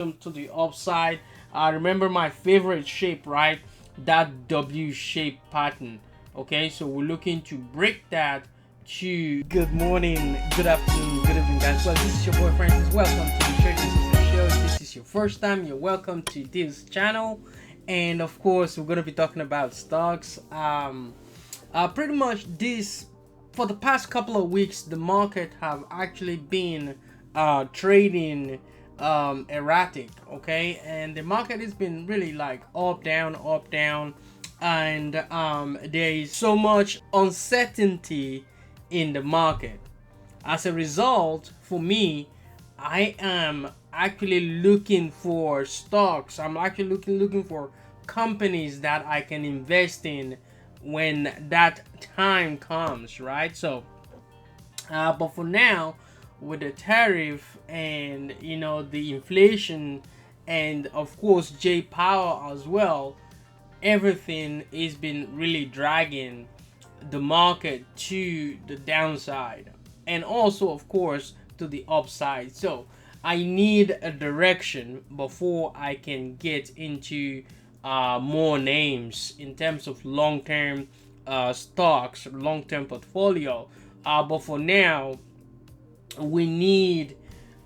to the upside. Remember my favorite shape, right? That W shape pattern. Okay, so we're looking to break that to good morning, good afternoon, good evening, guys. Well, this is your boy Francis. Welcome to the Shortsqueeze show. If this is your first time, you're welcome to this channel. And of course, we're gonna be talking about stocks. Pretty much this for the past couple of weeks, the market have actually been trading erratic, okay, and the market has been really like up down, and there is so much uncertainty in the market. As a result, for me, I am actually looking for stocks. I'm actually looking for companies that I can invest in when that time comes, right? So but for now, with the tariff and the inflation, and of course J Power as well, everything has been really dragging the market to the downside, and also of course to the upside. So I need a direction before I can get into more names in terms of long-term stocks, long-term portfolio. But for now, we need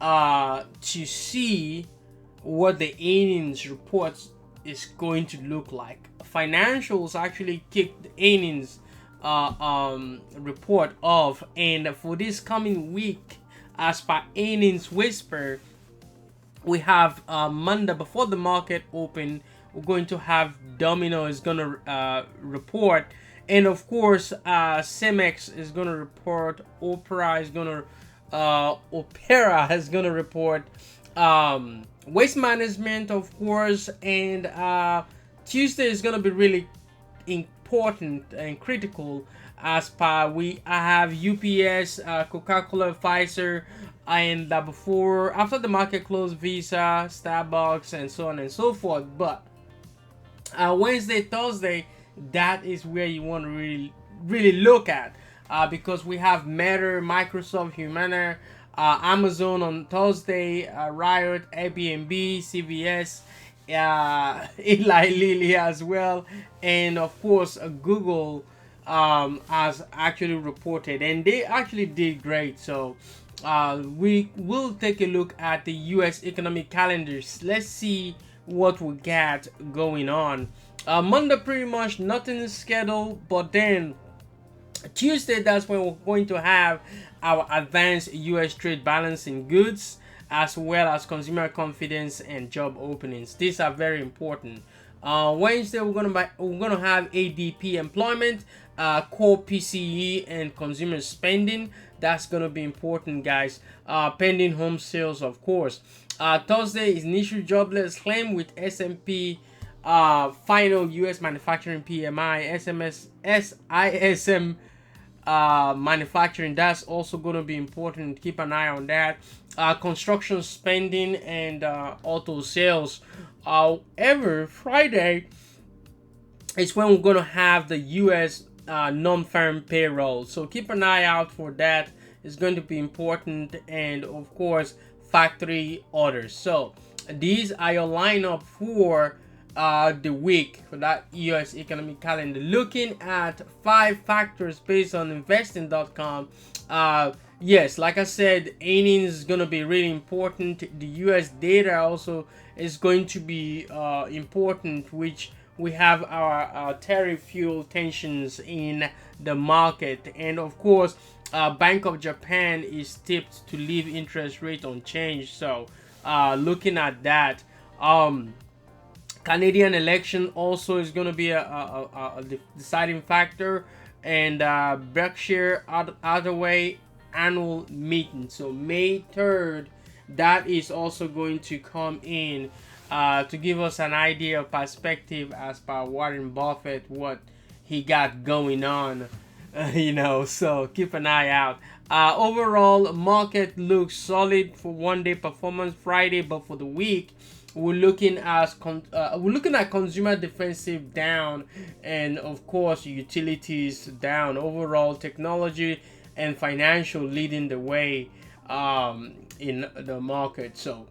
to see what the earnings reports is going to look like. Financials actually kicked the earnings report off, and for this coming week, as per earnings whisper, we have Monday before the market open. We're going to have Domino is going to report, and of course Cemex is going to report. Opera is going to report. Waste management, of course, and Tuesday is going to be really important and critical, as per I have UPS, Coca-Cola, Pfizer, and after the market close, Visa, Starbucks, and so on and so forth. But Wednesday, Thursday, that is where you want to really look at, because we have Meta, Microsoft, Humana, Amazon on Thursday, Riot, Airbnb, CVS, Eli Lilly as well, and of course Google has actually reported, and they actually did great. So we will take a look at the US economic calendars. Let's see what we got going on. Monday, pretty much nothing is scheduled, but then Tuesday, that's when we're going to have our advanced US trade balance in goods, as well as consumer confidence and job openings. These are very important. Wednesday, we're gonna have ADP employment, core PCE, and consumer spending. That's gonna be important, guys. Pending home sales, of course. Thursday is initial jobless claim with S&P. Final US manufacturing PMI, SISM manufacturing. That's also going to be important. Keep an eye on that. Construction spending and auto sales. However, Friday is when we're going to have the US non-farm payroll. So keep an eye out for that. It's going to be important. And of course, factory orders. So these are your lineup for the week for that US economic calendar. Looking at 5 factors based on investing.com. Yes, like I said, earnings is going to be really important. The US data also is going to be important, which we have our tariff fuel tensions in the market, and of course Bank of Japan is tipped to leave interest rate unchanged. So looking at that, Canadian election also is going to be a deciding factor, and Berkshire Hathaway annual meeting. So May 3rd, that is also going to come in to give us an idea of perspective as per Warren Buffett, what he got going on. So keep an eye out. Overall, market looks solid for one-day performance Friday, but for the week, we're looking at consumer defensive down, and of course utilities down. Overall, technology and financial leading the way in the market. So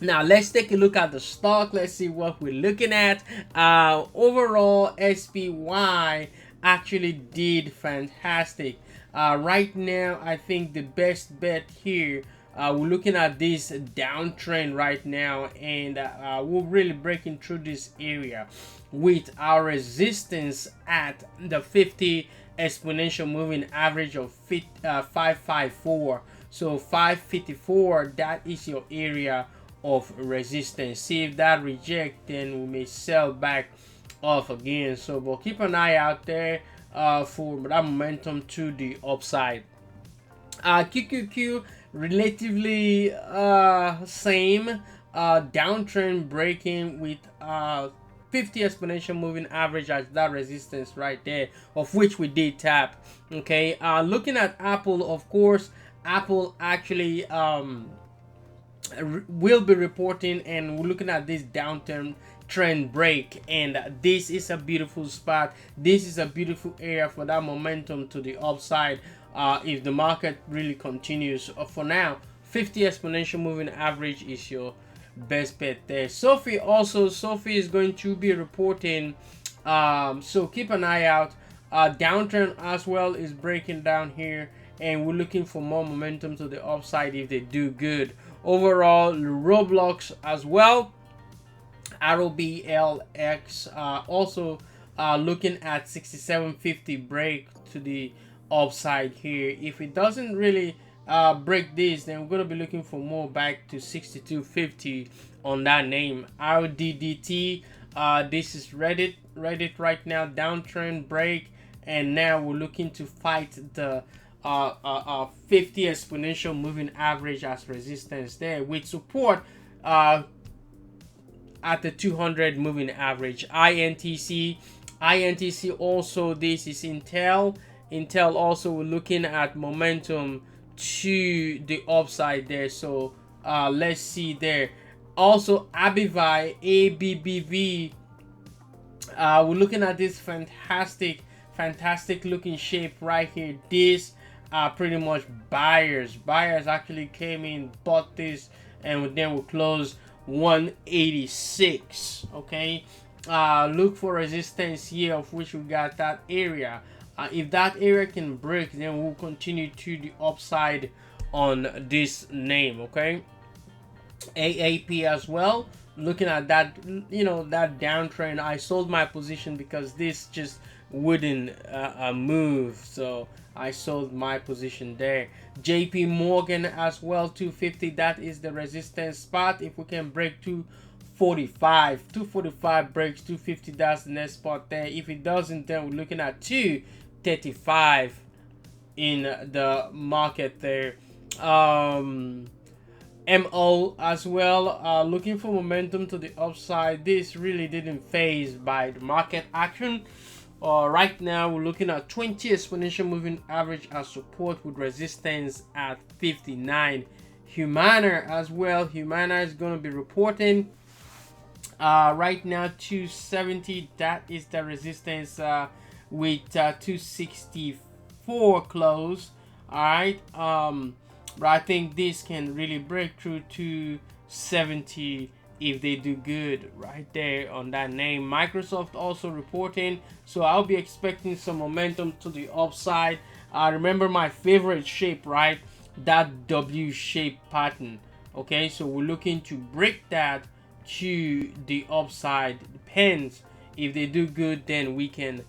Now let's take a look at the stock. Let's see what we're looking at. Overall, SPY actually did fantastic. Right now, I think the best bet here, we're looking at this downtrend right now, and we're really breaking through this area with our resistance at the 50 exponential moving average of 554. So 554, that is your area of resistance. See if that rejects, then we may sell back off again. So we'll keep an eye out there for that momentum to the upside. QQQ relatively same downtrend breaking with 50 exponential moving average as that resistance right there, of which we did tap. Okay, looking at Apple, of course, Apple actually will be reporting, and we're looking at this downturn trend break, and this is a beautiful spot. This is a beautiful area for that momentum to the upside if the market really continues. For now, 50 exponential moving average is your best bet there. Sophie is going to be reporting, so keep an eye out. Downturn as well is breaking down here, and we're looking for more momentum to the upside if they do good. Overall, Roblox as well, RBLX also looking at 6750 break to the upside here. If it doesn't really break this, then we're going to be looking for more back to 6250 on that name. RDDT, this is Reddit right now, downtrend break, and now we're looking to fight the 50 exponential moving average as resistance there, with support at the 200 moving average. INTC also, this is Intel also, we're looking at momentum to the upside there. So let's see there. Also ABBV, we're looking at this fantastic looking shape right here. This pretty much buyers actually came in, bought this, and then we'll close 186. Okay, look for resistance here, of which we got that area. If that area can break, then we'll continue to the upside on this name. Okay, AAP as well, looking at that, that downtrend. I sold my position because this just wouldn't move, so I sold my position there. JP Morgan as well, 250, that is the resistance spot. If we can break 245 breaks 250, that's the next spot there. If it doesn't, then we're looking at 235 in the market there. MO as well, looking for momentum to the upside. This really didn't phase by the market action. Right now we're looking at 20 exponential moving average as support with resistance at 59. Humana as well, Humana is going to be reporting right now 270, that is the resistance with 264 close. All right, but I think this can really break through 270 if they do good right there on that name. Microsoft also reporting, so I'll be expecting some momentum to the upside. Remember my favorite shape, right? That W shape pattern. Okay, so we're looking to break that to the upside. Depends, if they do good, then we can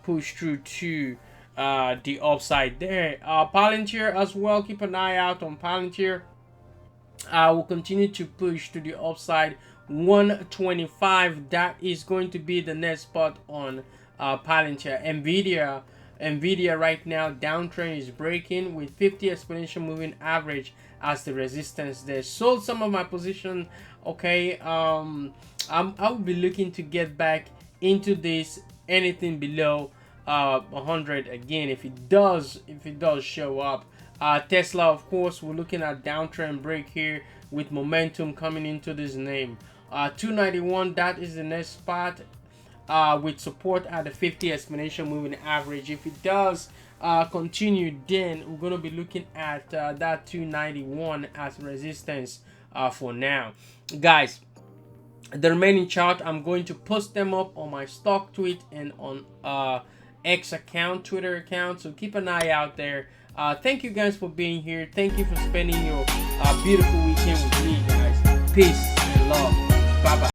push through to the upside there. Palantir as well, keep an eye out on Palantir. Will continue to push to the upside. 125, that is going to be the next spot on Palantir. NVDA right now, downtrend is breaking with 50 exponential moving average as the resistance there. Sold some of my position. Okay, I'll be looking to get back into this, anything below 100 again, if it does show up. Tesla, of course, we're looking at downtrend break here with momentum coming into this name. 291, that is the next spot with support at the 50 exponential moving average. If it does continue, then we're going to be looking at that 291 as resistance for now, guys. The remaining chart, I'm going to post them up on my stock tweet and on X account, Twitter account, so keep an eye out there. Thank you guys for being here. Thank you for spending your beautiful weekend with me, guys. Peace and love. Bye bye.